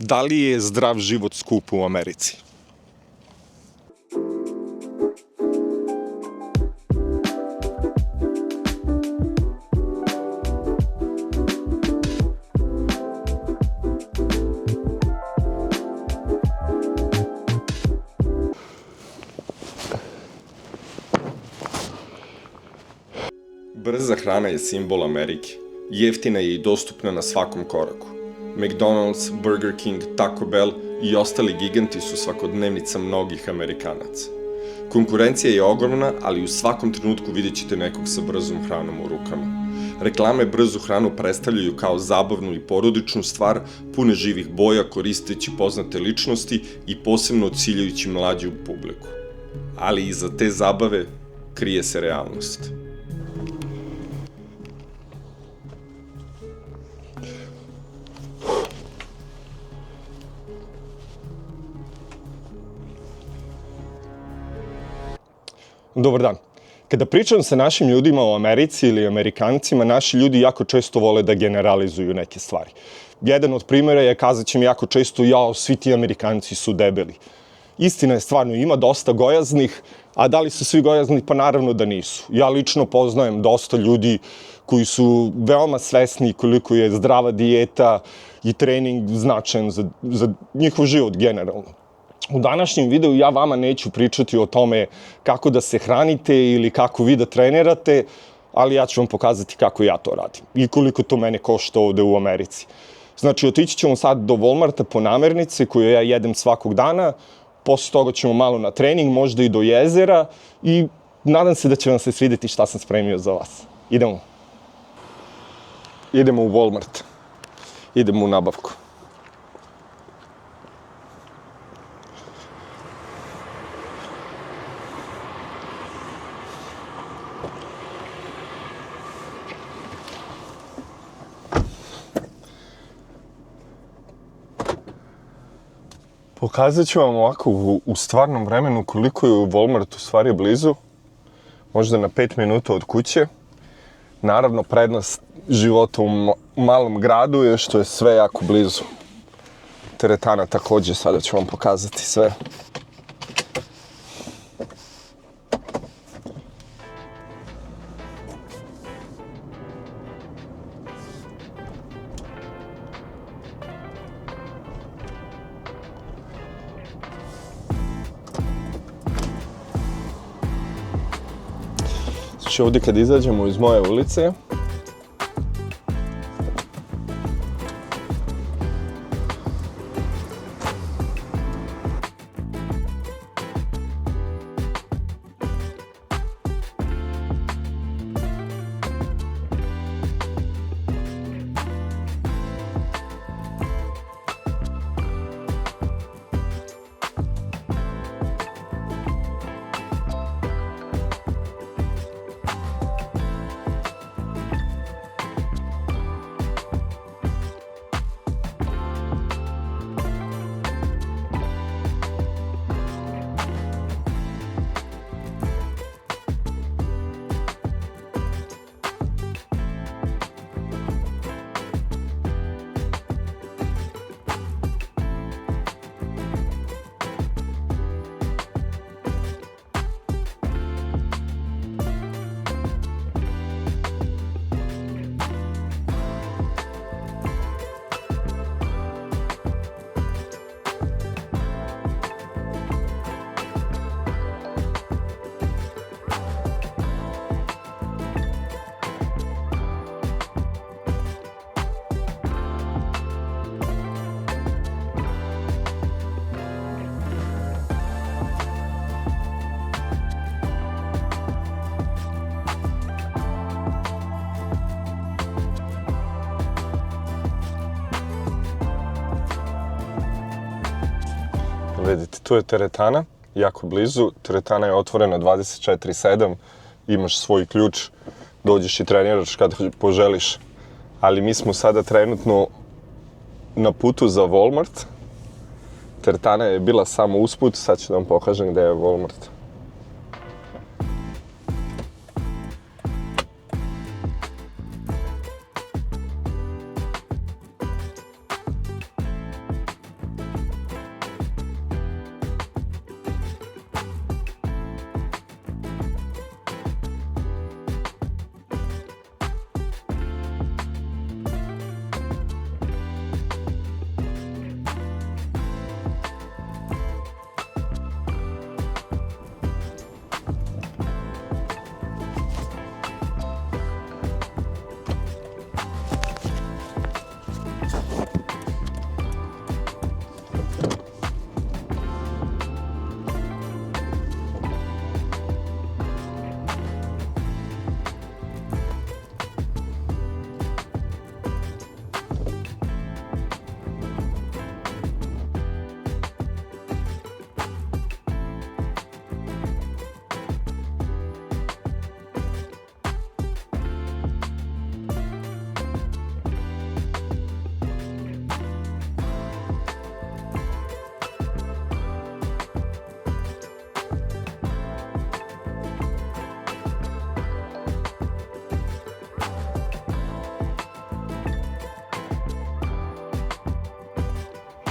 Da li je zdrav život skup u Americi? Brza hrana je simbol Amerike. Jeftina je i dostupna na svakom koraku. McDonald's, Burger King, Taco Bell i ostali giganti su svakodnevnica mnogih Amerikanaca. Konkurencija je ogromna, ali u svakom trenutku vidjet ćete nekog sa brzom hranom u rukama. Reklame brzu hranu predstavljaju kao zabavnu i porodičnu stvar, pune živih boja koristeći poznate ličnosti i posebno ciljajući mlađu publiku. Ali iza te zabave krije se realnost. Dobar dan. Kada pričam sa našim ljudima o Americi ili Amerikancima, naši ljudi jako često vole da generalizuju neke stvari. Jedan od primjera je, kazat će mi jako često, jao, svi ti Amerikanci su debeli. Istina je, stvarno, ima dosta gojaznih, a da li su svi gojazni? Pa naravno da nisu. Ja lično poznajem dosta ljudi koji su veoma svesni koliko je zdrava dijeta i trening značajan za njihov život generalno. U današnjem videu ja vama neću pričati o tome kako da se hranite ili kako vi da trenirate, ali ja ću vam pokazati kako ja to radim i koliko to mene košta ovde u Americi. Znači, otići ćemo sad do Walmarta po namirnice koju ja jedem svakog dana, posle toga ćemo malo na trening, možda i do jezera i nadam se da će vam se svidjeti šta sam spremio za vas. Idemo. Idemo u Walmart. Idemo u nabavku. Pokazat ću vam ovako u stvarnom vremenu koliko je u Walmart u stvari blizu, možda na 5 minuta od kuće. Naravno, prednost života u malom gradu je što je sve jako blizu. Teretana takođe, sada ću vam pokazati sve. Znači, ovdje kad izađemo iz moje ulice, vidite, tu je teretana, jako blizu. Teretana je otvorena 24/7, imaš svoj ključ, dođeš i treniraš kad poželiš. Ali mi smo sada trenutno na putu za Walmart. Teretana je bila samo usput, sad ću da vam pokažem gde je Walmart.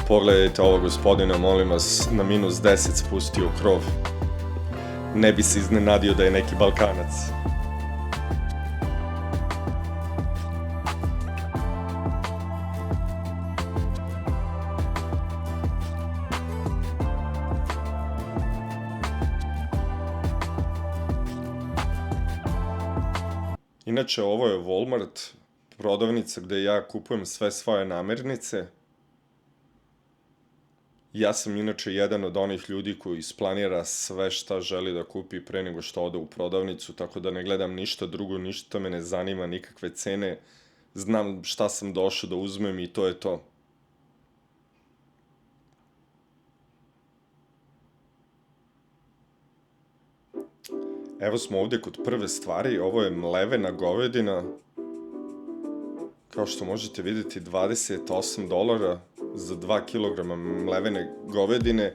Pogledajte ovo, gospodine, molim vas, na -10 spustio krov. Ne bi se iznenadio da je neki Balkanac. Inače, ovo je Walmart, prodavnica gde ja kupujem sve svoje namirnice. Ja sam inače jedan od onih ljudi koji isplanira sve šta želi da kupi pre nego što ode u prodavnicu, tako da ne gledam ništa drugo, ništa me ne zanima, nikakve cene. Znam šta sam došao da uzmem i to je to. Evo smo ovdje kod prve stvari, ovo je mlevena govedina. Kao što možete vidjeti, $28 za 2 kg mlevene govedine,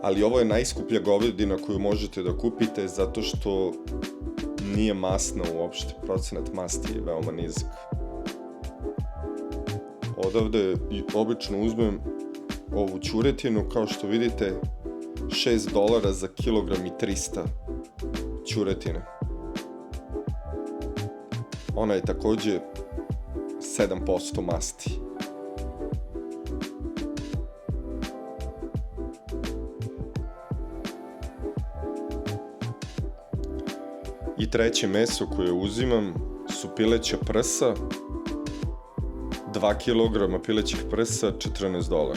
ali ovo je najskuplja govedina koju možete da kupite zato što nije masna uopšte, procenat masti je veoma nizak. Odavde obično uzmem ovu ćuretinu, kao što vidite, $6 za kilogram i 300 ćuretine. Ona je takođe 7% masti. I treće meso koje uzimam su pileća prsa, 2 kg pilećih prsa, $14.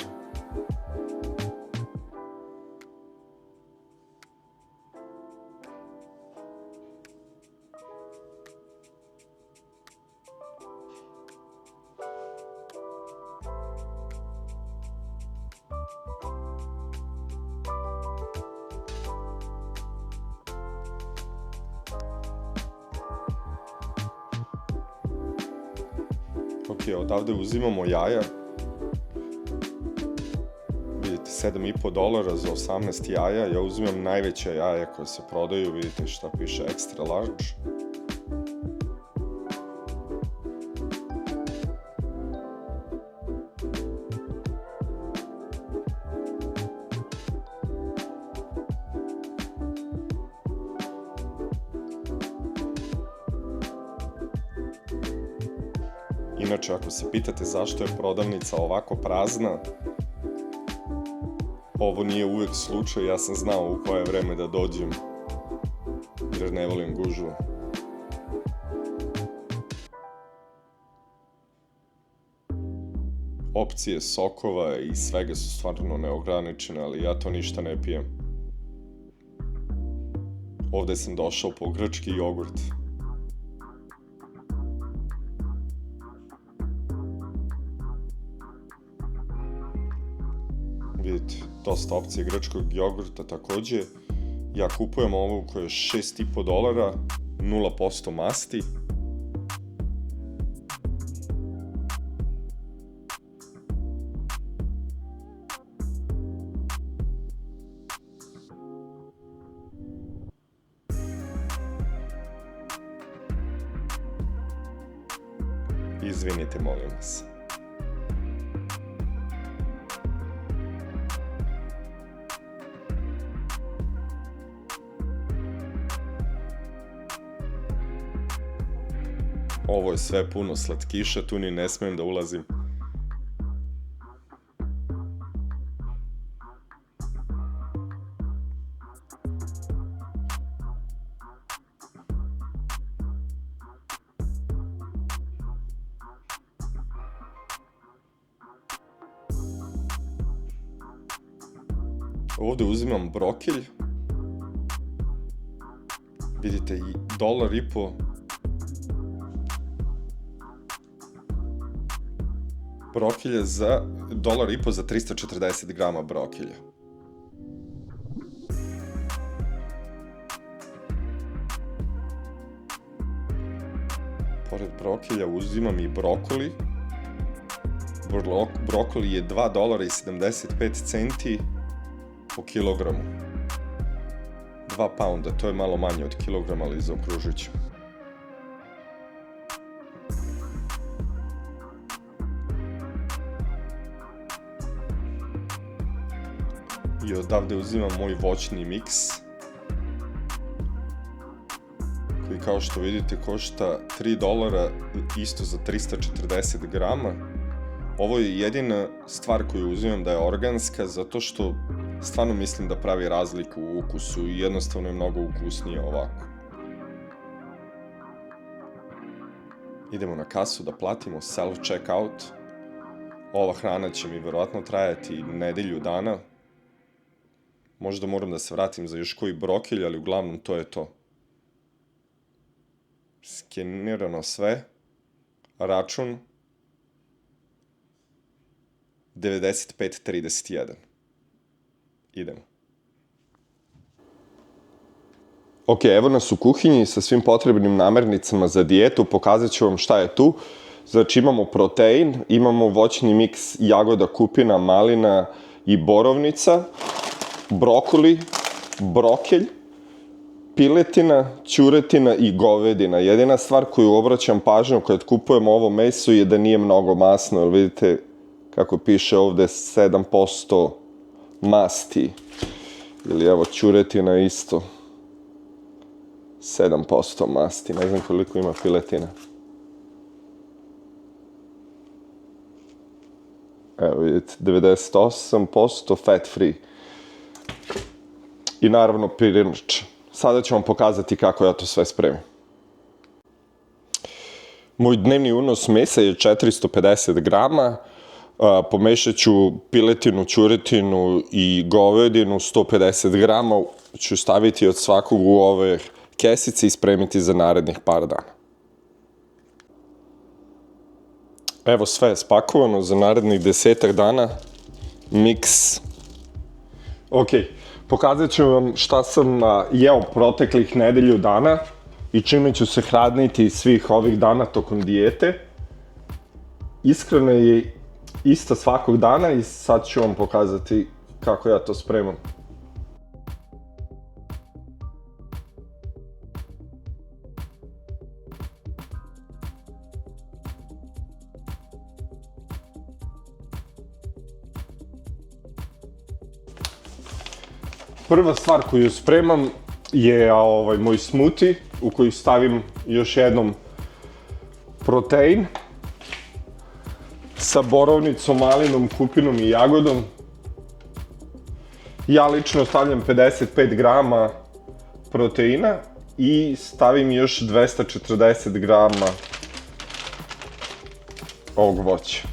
Ok, odavde uzimamo jaja. Vidite, $7,5 za 18 jaja. Ja uzimam najveća jaja koja se prodaju. Vidite šta piše extra large. Inače, ako se pitate zašto je prodavnica ovako prazna, ovo nije uvek slučaj, ja sam znao u koje vreme da dođem, jer ne volim gužvu. Opcije sokova i svega su stvarno neograničene, ali ja to ništa ne pijem. Ovde sam došao po grčki jogurt. Vidite, dosta opcije grčkog jogurta takođe. Ja kupujem ovu koja je $6,5, 0% masti. Izvinite, molim vas. Ovo je sve puno slatkiša, tu ni ne smem da ulazim. Ovde uzimam brokilj. Vidite, i $1,5. Brokilja za $1,5 za 340 grama brokilja. Pored brokilja uzimam i brokoli. Brokoli je $2,75 po kilogramu. 2 pounda, to je malo manje od kilograma, ali zaokružit ću. I odavde uzimam moj voćni miks, koji kao što vidite košta $3, isto za 340 grama. Ovo je jedina stvar koju uzimam da je organska, zato što stvarno mislim da pravi razliku u ukusu i jednostavno je mnogo ukusnije ovako. Idemo na kasu da platimo, self-checkout. Ova hrana će mi verovatno trajati nedelju dana. Možda moram da se vratim za još koji brokilj, ali uglavnom to je to. Skenirano sve. Račun 95,31. Idemo. Ok, evo nas u kuhinji sa svim potrebnim namirnicama za dijetu. Pokazat ću vam šta je tu. Znači imamo protein, imamo voćni miks jagoda, kupina, malina i borovnica, brokoli, brokelj, piletina, ćuretina i govedina. Jedina stvar koju obraćam pažnju kad kupujemo ovo meso je da nije mnogo masno, jer vidite kako piše ovde 7% masti. Ili evo ćuretina isto 7% masti, ne znam koliko ima piletina. Evo vidite, 98% fat free. I naravno pirinač. Sada ću vam pokazati kako ja to sve spremim. Moj dnevni unos mesa je 450 grama. Pomešat ću piletinu, ćuretinu i govedinu, 150 grama. Ću staviti od svakog u ove kesice i spremiti za narednih par dana. Evo sve je spakovano za narednih 10 dana. Miks. Ok, pokazat ću vam šta sam jeo proteklih nedelju dana i čime ću se hraniti svih ovih dana tokom dijete. Ishrana je ista svakog dana i sad ću vam pokazati kako ja to spremam. Prva stvar koju spremam je moj smoothie u koji stavim još jednom protein sa borovnicom, malinom, kupinom i jagodom. Ja lično stavljam 55 grama proteina i stavim još 240 grama ovog voća.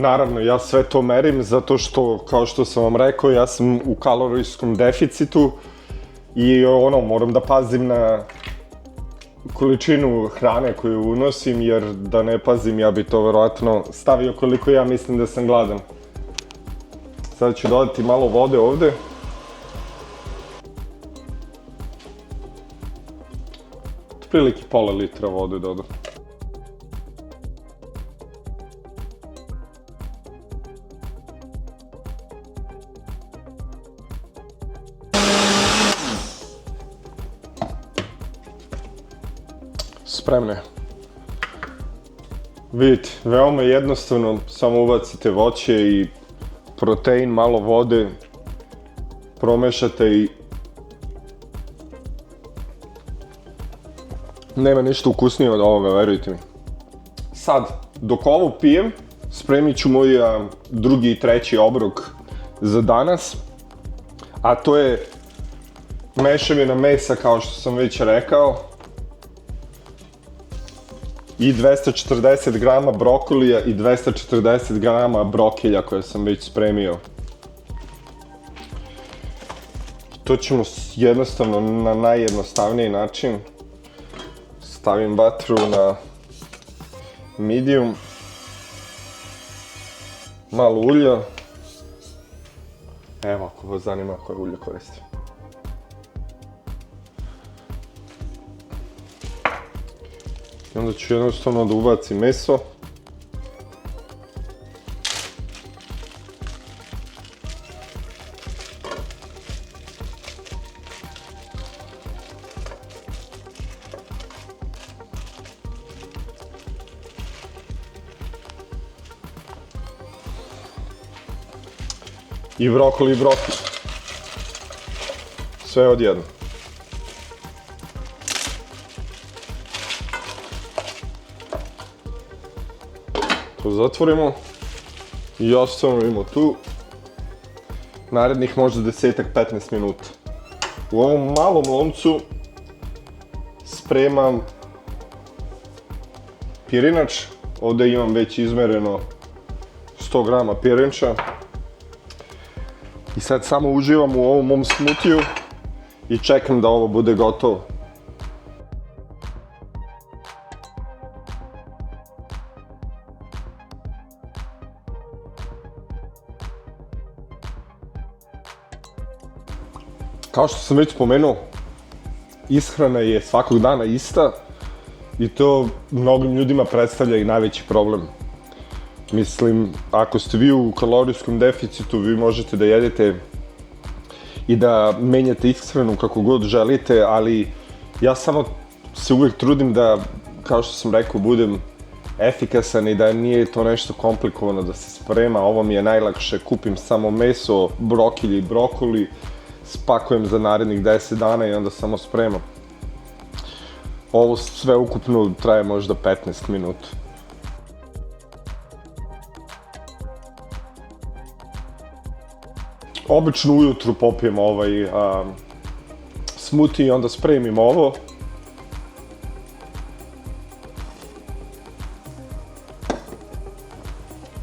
Naravno, ja sve to merim zato što, kao što sam vam rekao, ja sam u kalorijskom deficitu i moram da pazim na količinu hrane koju unosim, jer da ne pazim, ja bi to verovatno stavio koliko ja mislim da sam gladan. Sada ću dodati malo vode ovde. Otprilike pola litra vode dodam. Spremno je. Vidite, veoma jednostavno, samo ubacite voće i protein, malo vode, promešate i nema ništa ukusnije od ovoga, verujte mi. Sad, dok ovo pijem, spremit ću moj drugi i treći obrok za danas, a to je mešavina mesa, kao što sam već rekao, i 240 grama brokolija i 240 grama brokilja koje sam već spremio. To ćemo jednostavno na najjednostavniji način. Stavim vatru na medium. Malo ulja. Evo, ako vas zanima koje ulje koristim. I onda ću jednostavno da ubacim meso. I brokoli i brokoli. Sve odjedno. To zatvorimo i ostavimo tu narednih možda 10-15 minuta. U ovom malom loncu spremam pirinač. Ovde imam već izmereno 100 grama pirinča. I sad samo uživam u ovom mom smutiju i čekam da ovo bude gotovo. Kao što sam već spomenuo, ishrana je svakog dana ista i to mnogim ljudima predstavlja i najveći problem. Mislim, ako ste vi u kalorijskom deficitu, vi možete da jedete i da menjate ishranu kako god želite, ali ja samo se uvek trudim da, kao što sam rekao, budem efikasan i da nije to nešto komplikovano da se sprema. Ovo mi je najlakše, kupim samo meso, brokilje i brokoli, spakujem za narednih 10 dana i onda samo spremam. Ovo sve ukupno traje možda 15 minuta. Obično ujutru popijem ovaj smoothie i onda spremim ovo.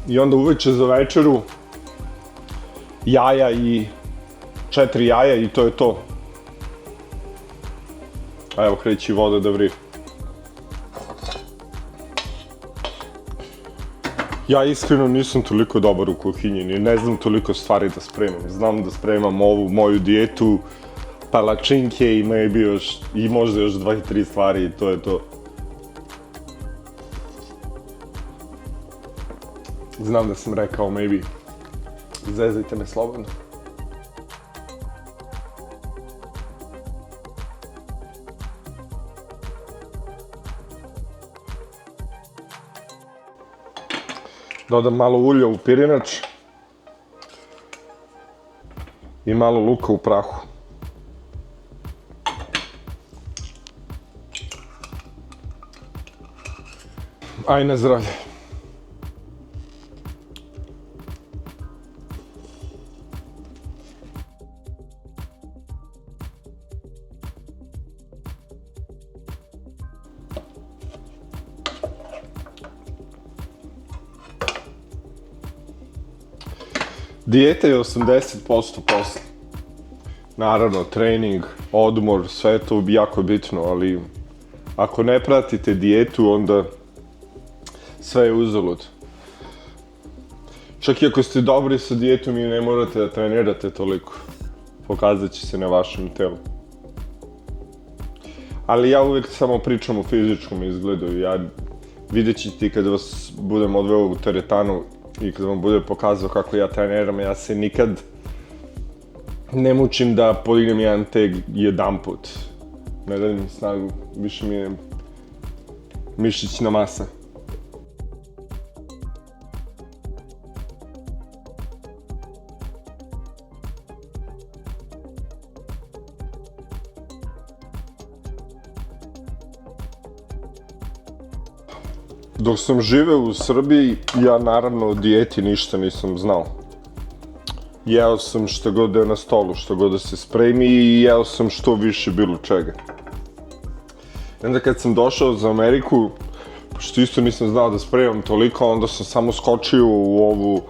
I onda uveče za večeru jaja i 4 jaja i to je to. A evo kreće voda da vri. Ja iskreno nisam toliko dobar u kuhinji, ne znam toliko stvari da spremam. Znam da spremam ovu moju dijetu, palačinke i možda još 2-3 stvari i to je to. Znam da sam rekao maybe. Zezajte me slobodno. Dodam malo ulja u pirinač i malo luka u prahu. Aj na zdravlje. Dijeta je 80% posla. Naravno, trening, odmor, sve je to jako bitno, ali ako ne pratite dijetu, onda sve je uzalud. Čak i ako ste dobri sa dijetom i ne morate da trenirate toliko, pokazat će se na vašem telu. Ali ja uvijek samo pričam o fizičkom izgledu. Vidjet ćete kada vas budem odveo u teretanu i kada vam bude pokazao kako ja treniram, ja se nikad ne mučim da podignem jedan teg jedan put. Ne dajem mi snagu, više mi je mišićna masa. Dok sam živeo u Srbiji, ja naravno o dijeti ništa nisam znao. Jeo sam šta god je na stolu, šta god da se spremi i jeo sam što više bilo čega. I onda kad sam došao za Ameriku, pošto isto nisam znao da spremam toliko, onda sam samo skočio u ovu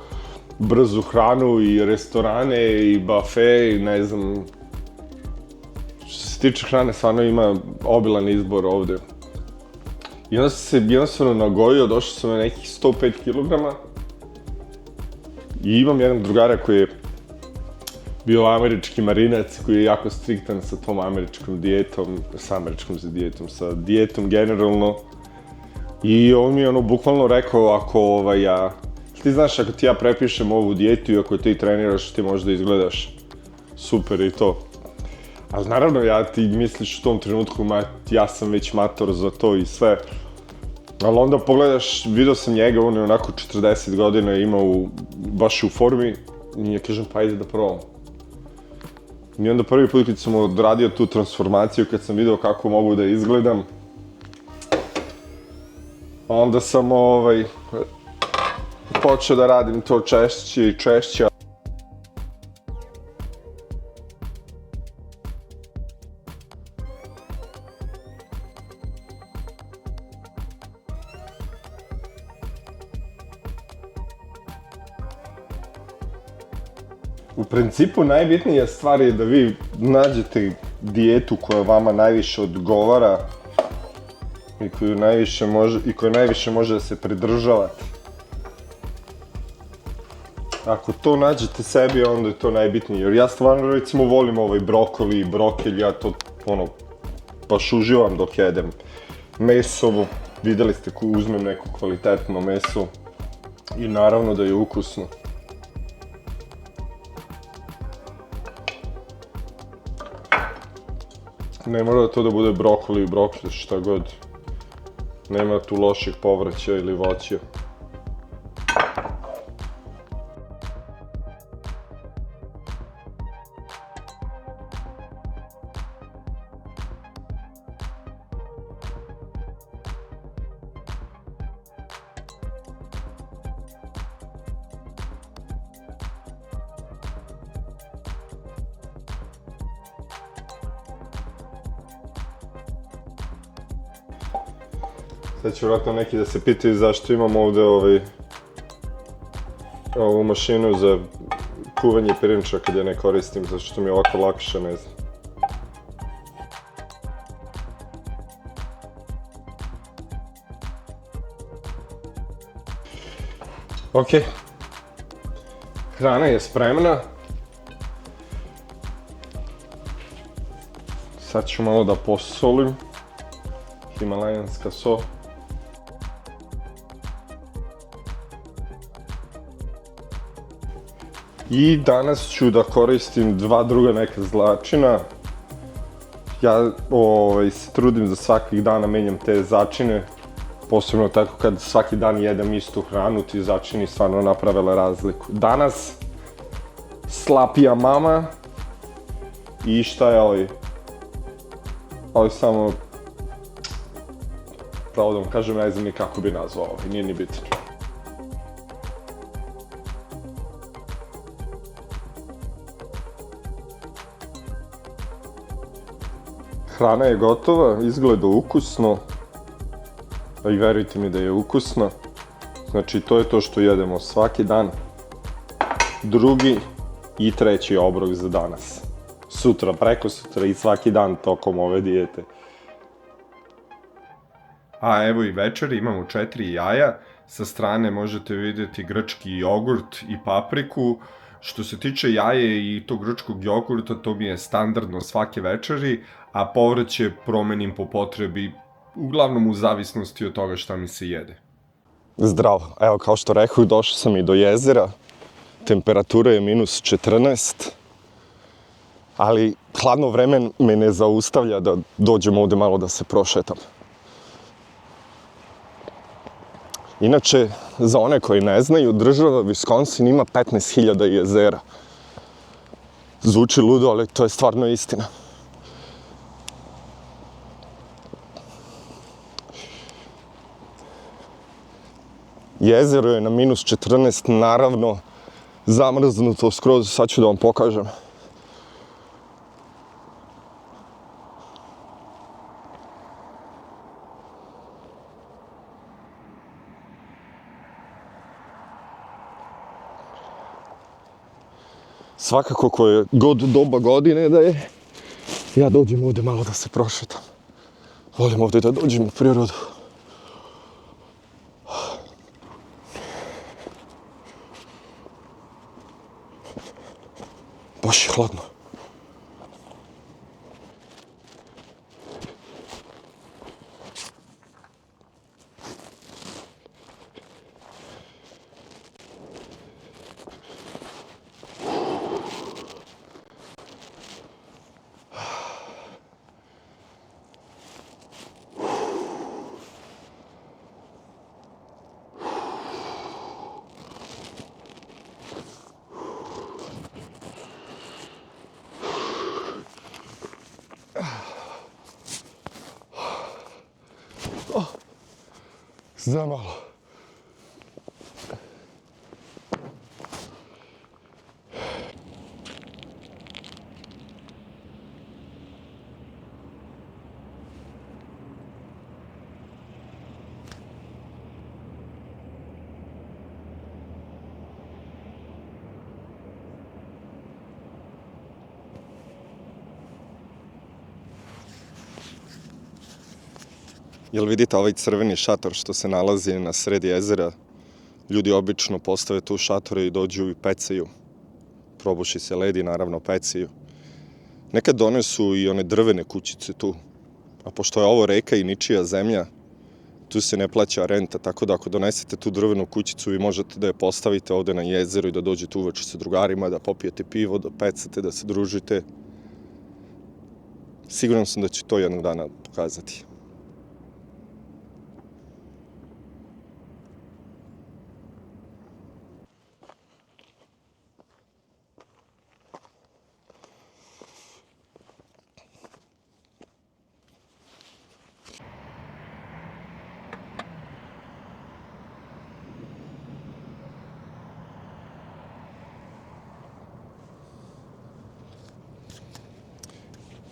brzu hranu i restorane i bafe i ne znam. Što se tiče hrane, stvarno ima obilan izbor ovde. I onda sam se jednostavno nagojio, došao sam na nekih 105 kg. I imam jednog drugara koji je bio američki marinac, koji je jako striktan sa tom američkom dijetom, sa dijetom generalno. I on mi je bukvalno rekao, ti znaš, ako ti ja prepišem ovu dijetu i ako ti treniraš, ti možda izgledaš super i to. Ali naravno, ti misliš u tom trenutku, ja sam već mator za to i sve. Ali onda pogledaš, vidio sam njega, on je onako 40 godina imao baš u formi I ja kažem, pa ajde da probam. I onda prvi put kad sam odradio tu transformaciju, kad sam video kako mogu da izgledam, onda sam počeo da radim to češće i češće. U principu najbitnija stvar je da vi nađete dijetu koja vama najviše odgovara i koju najviše može da se pridržavate. Ako to nađete sebi, onda je to najbitnije. Jer ja stvarno recimo volim brokoli i brokelj, ja to baš uživam dok jedem. Meso, videli ste ko uzmem neko kvalitetno meso i naravno da je ukusno. Ne mora to da bude brokoli i brokelj, šta god. Nema tu loših povrća ili voća. Sad će vjerojatno neki da se pitaju zašto imam ovde ovu mašinu za kuvanje pirinča kad je ne koristim, zašto mi je ovako lakše, ne znam. Ok, hrana je spremna. Sad ću malo da posolim. Himalajanska so. I danas ću da koristim dva druga neka začina. Ja se trudim za svakih dana menjam te začine. Posebno tako kad svaki dan jedem istu hranu, ti začini stvarno napravile razliku. Danas slapija mama i šta je samo, pravo da vam kažem, ne znam ni kako bi nazvao nije ni bitno. Hrana je gotova, izgleda ukusno, a i verujte mi da je ukusna. Znači, to je to što jedemo svaki dan. Drugi i treći obrok za danas. Sutra, prekosutra i svaki dan tokom ove dijete. A evo i večeri, imamo 4 jaja. Sa strane možete vidjeti grčki jogurt i papriku. Što se tiče jaje i tog grčkog jogurta, to mi je standardno svake večeri, a povrće promenim po potrebi, uglavnom u zavisnosti od toga šta mi se jede. Zdravo, evo kao što rekao, došao sam i do jezera. Temperatura je -14, ali hladno vreme me ne zaustavlja da dođem ovde malo da se prošetam. Inače, za one koji ne znaju, država Wisconsin ima 15.000 jezera. Zvuči ludo, ali to je stvarno istina. Jezero je na -14, naravno, zamrznuto skroz, sad ću da vam pokažem. Svakako koje god doba godine da je, ja dođem ovde malo da se prošetam. Volim ovde da dođem u prirodu. Baš je hladno. Za malo. Jel vidite ovaj crveni šator što se nalazi na sred jezera? Ljudi obično postave tu šatore i dođu i pecaju. Probuši se led i naravno pecaju. Nekad donesu i one drvene kućice tu. A pošto je ovo reka i ničija zemlja, tu se ne plaća renta, tako da ako donesete tu drvenu kućicu, vi možete da je postavite ovde na jezeru i da dođete uveče sa drugarima, da popijete pivo, da pecate, da se družite. Siguran sam da ću to jednog dana pokazati.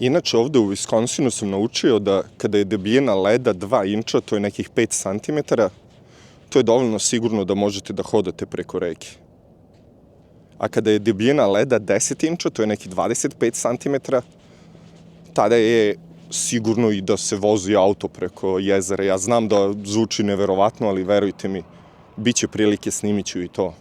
Inače, ovde u Viskonsinu sam naučio da kada je debljina leda 2 inča, to je nekih 5 cm, to je dovoljno sigurno da možete da hodate preko reke. A kada je debljina leda 10 inča, to je nekih 25 cm, tada je sigurno i da se vozi auto preko jezera. Ja znam da zvuči neverovatno, ali verujte mi, bit će prilike, snimit ću i to.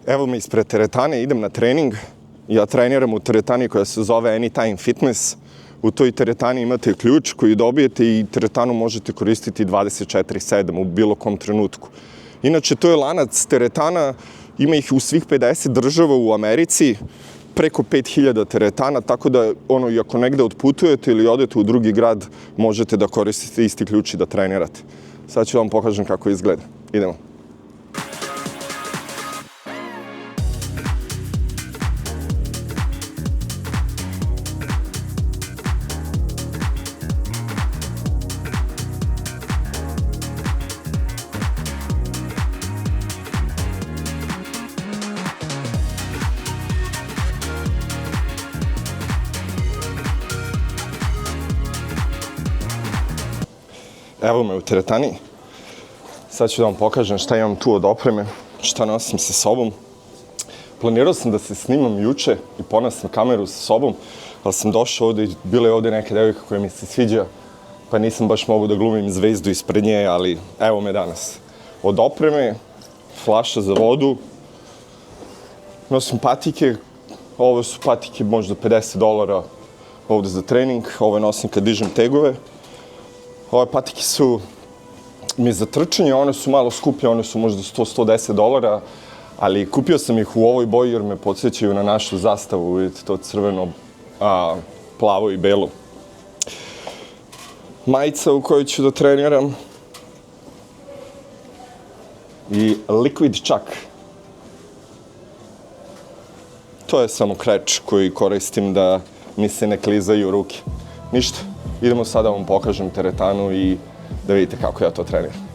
Evo me ispred teretane, idem na trening. Ja treniram u teretani koja se zove Anytime Fitness. U toj teretani imate ključ koji dobijete i teretanu možete koristiti 24/7 u bilo kom trenutku. Inače, to je lanac teretana, ima ih u svih 50 država u Americi, preko 5000 teretana, tako da i ako negde otputujete ili odete u drugi grad, možete da koristite isti ključ i da trenirate. Sad ću vam pokažem kako izgleda. Idemo. Evo me u teretani. Sad ću da vam pokažem šta imam tu od opreme, šta nosim sa sobom. Planirao sam da se snimam juče i ponesem kameru sa sobom, ali sam došao ovde i bila je ovde neka devojka koja mi se sviđa, pa nisam baš mogu da glumim zvezdu ispred nje, ali evo me danas. Od opreme, flaša za vodu, nosim patike, ove su patike možda $50 ovde za trening, ove nosim kad dižem tegove. Ove patike su mi za trčanje, one su malo skuplje, one su možda $100-110, ali kupio sam ih u ovoj boji jer me podsjećaju na našu zastavu, vidite to crveno plavo i belu. Majica u kojoj ću da treniram i Liquid Chuck. To je samo kreč koji koristim da mi se ne klizaju ruke. Ništa, idemo sada vam pokažem teretanu i da vidite kako ja to treniram.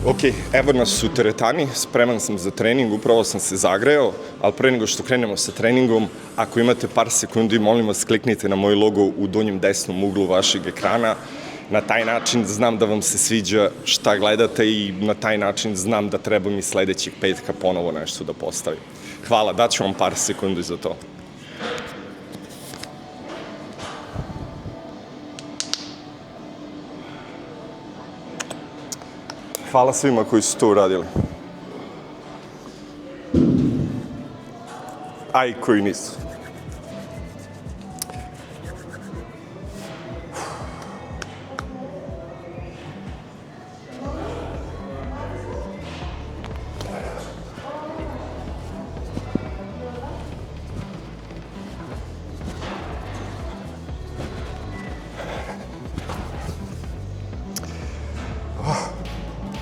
Ok, evo nas u teretani, spreman sam za trening, upravo sam se zagrejao, ali pre nego što krenemo sa treningom, ako imate par sekundi, molim vas kliknite na moj logo u donjem desnom uglu vašeg ekrana. Na taj način znam da vam se sviđa šta gledate i na taj način znam da treba mi sledećeg petka ponovo nešto da postavim. Hvala, daću vam par sekundi za to. Hvala svima koji su to uradili. A i koji nisu.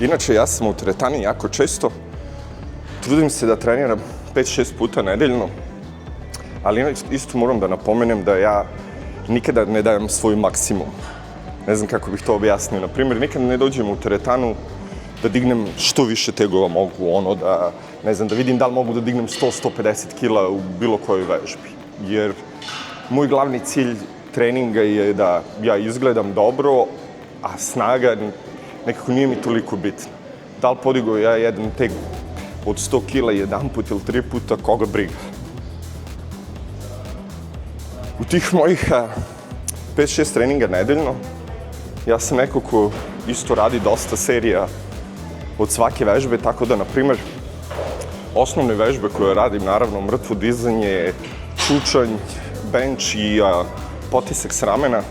Inače, ja sam u teretani jako često. Trudim se da treniram 5-6 puta nedeljno, ali isto moram da napomenem da ja nikada ne dajem svoj maksimum. Ne znam kako bih to objasnio. Naprimjer, nikada ne dođem u teretanu da dignem što više tegova mogu, da vidim da li mogu da dignem 100-150 kila u bilo kojoj vežbi. Jer moj glavni cilj treninga je da ja izgledam dobro, a snaga nekako nije mi toliko bitna. Da li podigao ja jedan teg od 100 kila jedan put ili 3 puta, koga briga. U tih mojih 5-6 treninga nedeljno, ja sam neko ko isto radi dosta serija od svake vežbe, tako da, na primer, osnovne vežbe koje radim, naravno, mrtvo dizanje, čučanj, bench i potisak s ramena,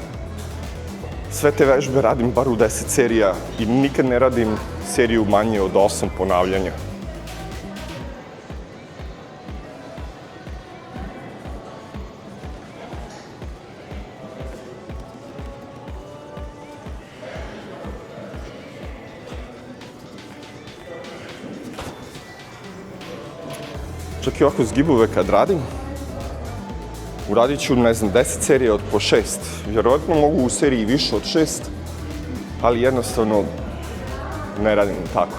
sve te vežbe radim bar u 10 serija i nikad ne radim seriju manje od 8 ponavljanja. Čak i ovako zgibove kad radim, uradit ću, 10 serija od po 6. Vjerovatno mogu u seriji više od 6, ali jednostavno ne radim tako.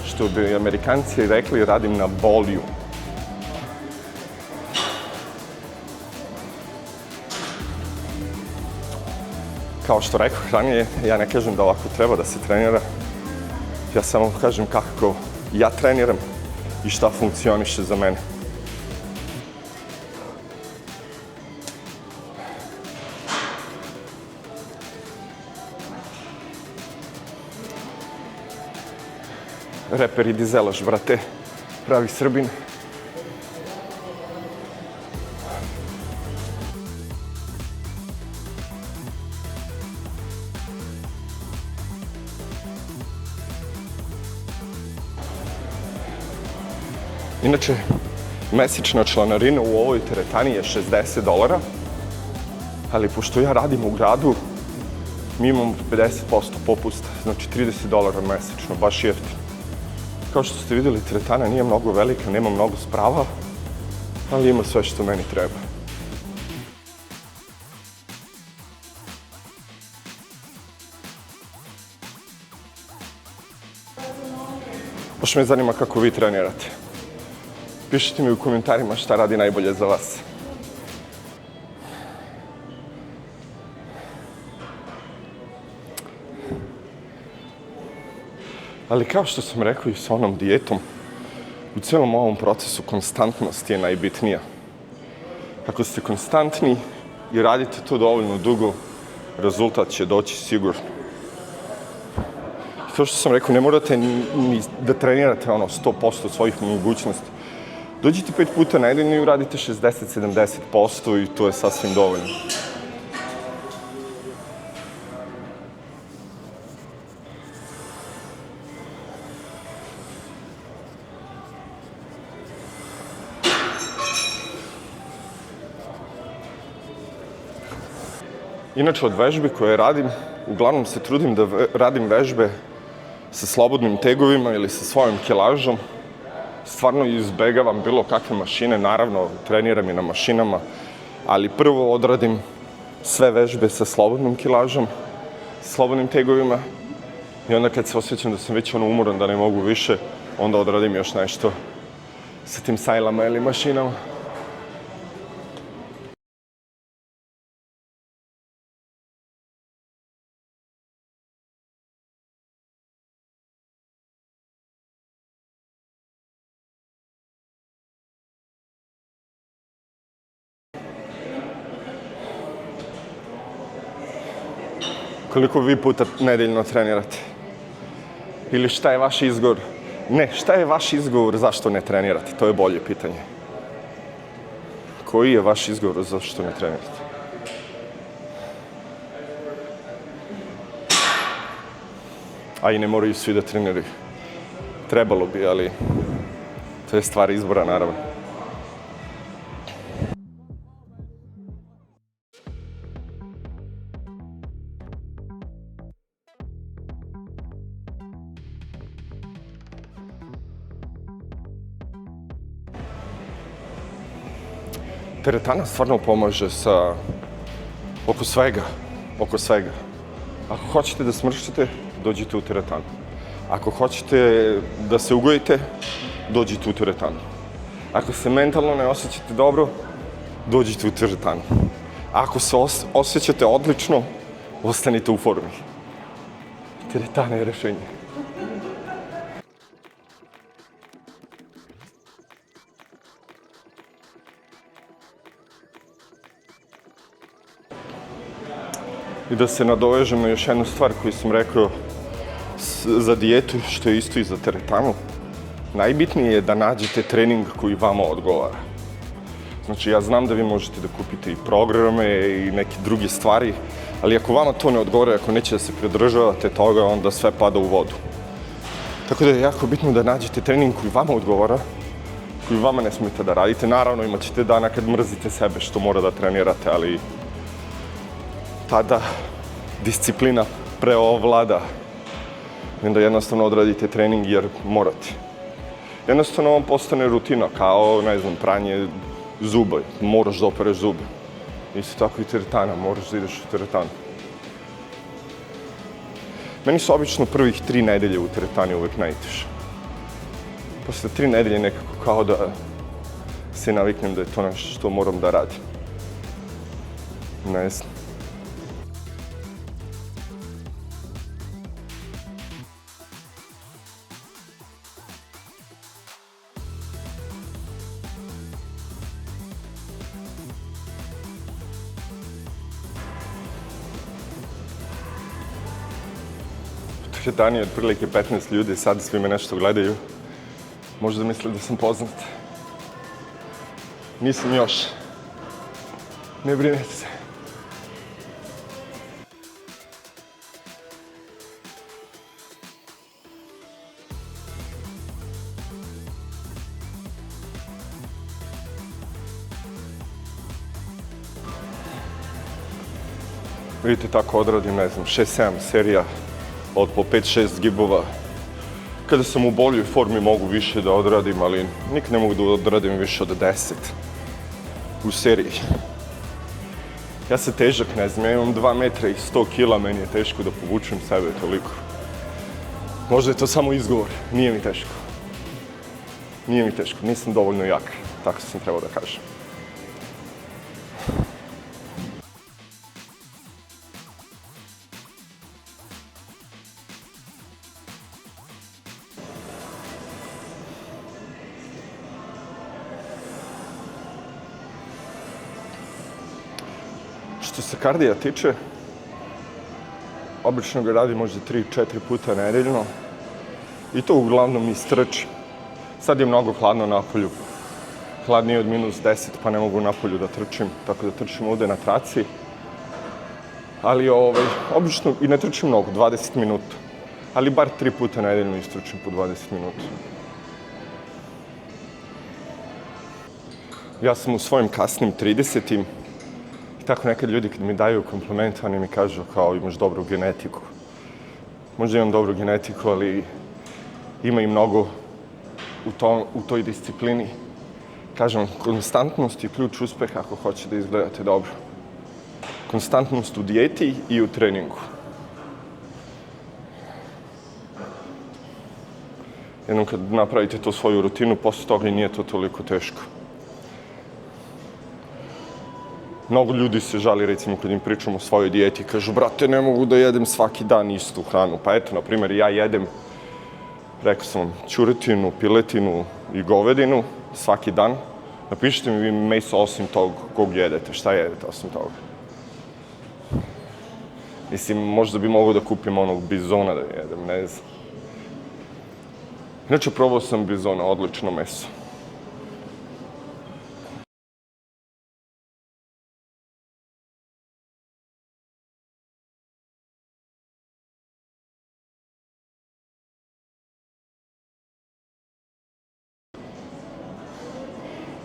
Što bi Amerikanci rekli, radim na volume. Kao što rekao ranije, ja ne kažem da ovako treba da se trenira. Ja samo kažem kako ja treniram i šta funkcioniše za mene. Reper i dizelaš, brate, pravi Srbin. Inače, mesečna članarina u ovoj teretani je $60, ali pošto ja radim u gradu, mi imamo 50% popusta, znači $30 mesečno, baš jeftino. Kao što ste videli, teretana nije mnogo velika, nema mnogo sprava, ali ima sve što meni treba. Baš me zanima kako vi trenirate. Pišite mi u komentarima šta radi najbolje za vas. Ali kao što sam rekao i sa onom dijetom, u celom ovom procesu konstantnost je najbitnija. Ako ste konstantni i radite to dovoljno dugo, rezultat će doći sigurno. Kao što sam rekao, ne morate ni da trenirate 100% svojih mogućnosti. Dođite 5 puta nedeljno i uradite 60-70% i to je sasvim dovoljno. Inače, od vežbi koje radim, uglavnom se trudim da radim vežbe sa slobodnim tegovima ili sa svojom kilažom. Stvarno izbegavam bilo kakve mašine, naravno treniram i na mašinama, ali prvo odradim sve vežbe sa slobodnom kilažom, slobodnim tegovima i onda kad se osjećam da sam već umoran, da ne mogu više, onda odradim još nešto sa tim sajlama ili mašinama. Koliko vi puta nedeljno trenirate? Ili šta je vaš izgovor? Ne, šta je vaš izgovor zašto ne trenirate? To je bolje pitanje. Koji je vaš izgovor zašto ne trenirate? A i ne moraju svi da treniraju. Trebalo bi, ali to je stvar izbora, naravno. Teretana stvarno pomaže oko svega. Ako hoćete da smršite, dođite u teretanu. Ako hoćete da se ugojite, dođite u teretanu. Ako se mentalno ne osjećate dobro, dođite u teretanu. Ako se osjećate odlično, ostanite u formi. Teretana je rešenje. I da se nadovežem na još jednu stvar koju sam rekao za dijetu, što je isto i za teretanu. Najbitnije je da nađete trening koji vama odgovara. Znači, ja znam da vi možete da kupite i programe i neke druge stvari, ali ako vama to ne odgovara, ako neće da se pridržavate toga, onda sve pada u vodu. Tako da je jako bitno da nađete trening koji vama odgovara, koji vama ne smete da radite. Naravno, imat ćete dana kad mrzite sebe što mora da trenirate, ali tada disciplina preovlada. I onda jednostavno odradite trening jer morate. Jednostavno vam postane rutina, kao, ne znam, pranje zuba. Moraš da opereš zube. Isto tako i teretana, moraš da ideš u teretanu. Meni su obično prvih 3 nedelje u teretani uvek najteže. Posle 3 nedelje nekako kao da se naviknem da je to nešto što moram da radim. Ne znam. Teretani je otprilike 15 ljudi, sad svi me nešto gledaju. Možda misle da sam poznat. Nisam još. Ne brinete se. Vidite, tako odradim, ne znam, 6-7 serija od po 5-6 gibova. Kada sam u boljoj formi mogu više da odradim, ali nikad ne mogu da odradim više od 10 u seriji. Ja sam težak, ne znam, ja imam 2 metra i 100 kila, meni je teško da povučem sebe toliko. Možda je to samo izgovor, nije mi teško. Nije mi teško, nisam dovoljno jak, tako sam trebao da kažem. Što se kardija tiče, obično ga radim možda 3-4 puta nedeljno i to uglavnom iz trči. Sad je mnogo hladno napolju, hladnije od -10 pa ne mogu napolju da trčim, tako da trčim ovde na traci. Ali obično i ne trčim mnogo, 20 minuta, ali bar 3 puta nedeljno istrčim po 20 minuta. Ja sam u svojim kasnim 30-im Tako nekad ljudi kad mi daju komplimente, oni mi kažu kao imaš dobru genetiku. Možda imam dobru genetiku, ali ima i mnogo u toj disciplini. Kažem, konstantnost je ključ uspeha ako hoće da izgledate dobro. Konstantnost u dijeti i u treningu. Jednom kad napravite to svoju rutinu, posle toga i nije to toliko teško. Mnogo ljudi se žali, recimo, kad im pričamo o svojoj dijeti, kažu, brate, ne mogu da jedem svaki dan istu hranu. Pa eto, na primjer, ja jedem, rekao sam vam, ćuretinu, piletinu i govedinu svaki dan. Napišite mi vi meso osim tog kog jedete. Šta jedete osim toga? Mislim, možda bi mogao da kupim onog bizona da jedem, ne znam. Inače, probao sam bizona, odlično meso.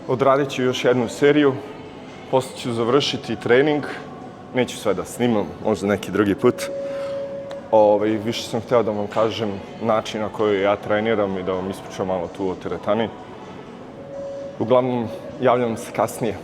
Odradit ću još jednu seriju, posle ću završiti trening, neću sve da snimam, možda neki drugi put. Više sam hteo da vam kažem način na koji ja treniram i da vam ispričam malo tu o teretani. Uglavnom, javljam se kasnije.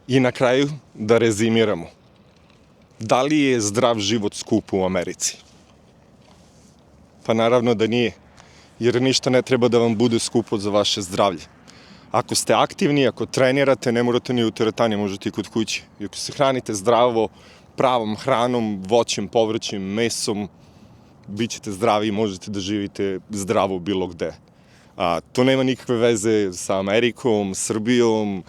I na kraju, da rezimiramo. Da li je zdrav život skup u Americi? Pa naravno da nije, jer ništa ne treba da vam bude skupo za vaše zdravlje. Ako ste aktivni, ako trenirate, ne morate ni u teretani, možete i kod kuće. I ako se hranite zdravo, pravom hranom, voćem, povrćem, mesom, bit ćete zdravi i možete da živite zdravo bilo gde. To nema nikakve veze sa Amerikom, Srbijom,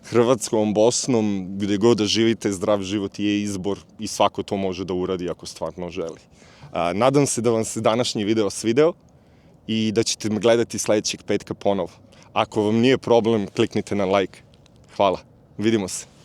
Hrvatskom, Bosnom, gde god da živite, zdrav život je izbor i svako to može da uradi ako stvarno želi. Nadam se da vam se današnji video svideo i da ćete me gledati sledećeg petka ponovo. Ako vam nije problem, kliknite na like. Hvala. Vidimo se.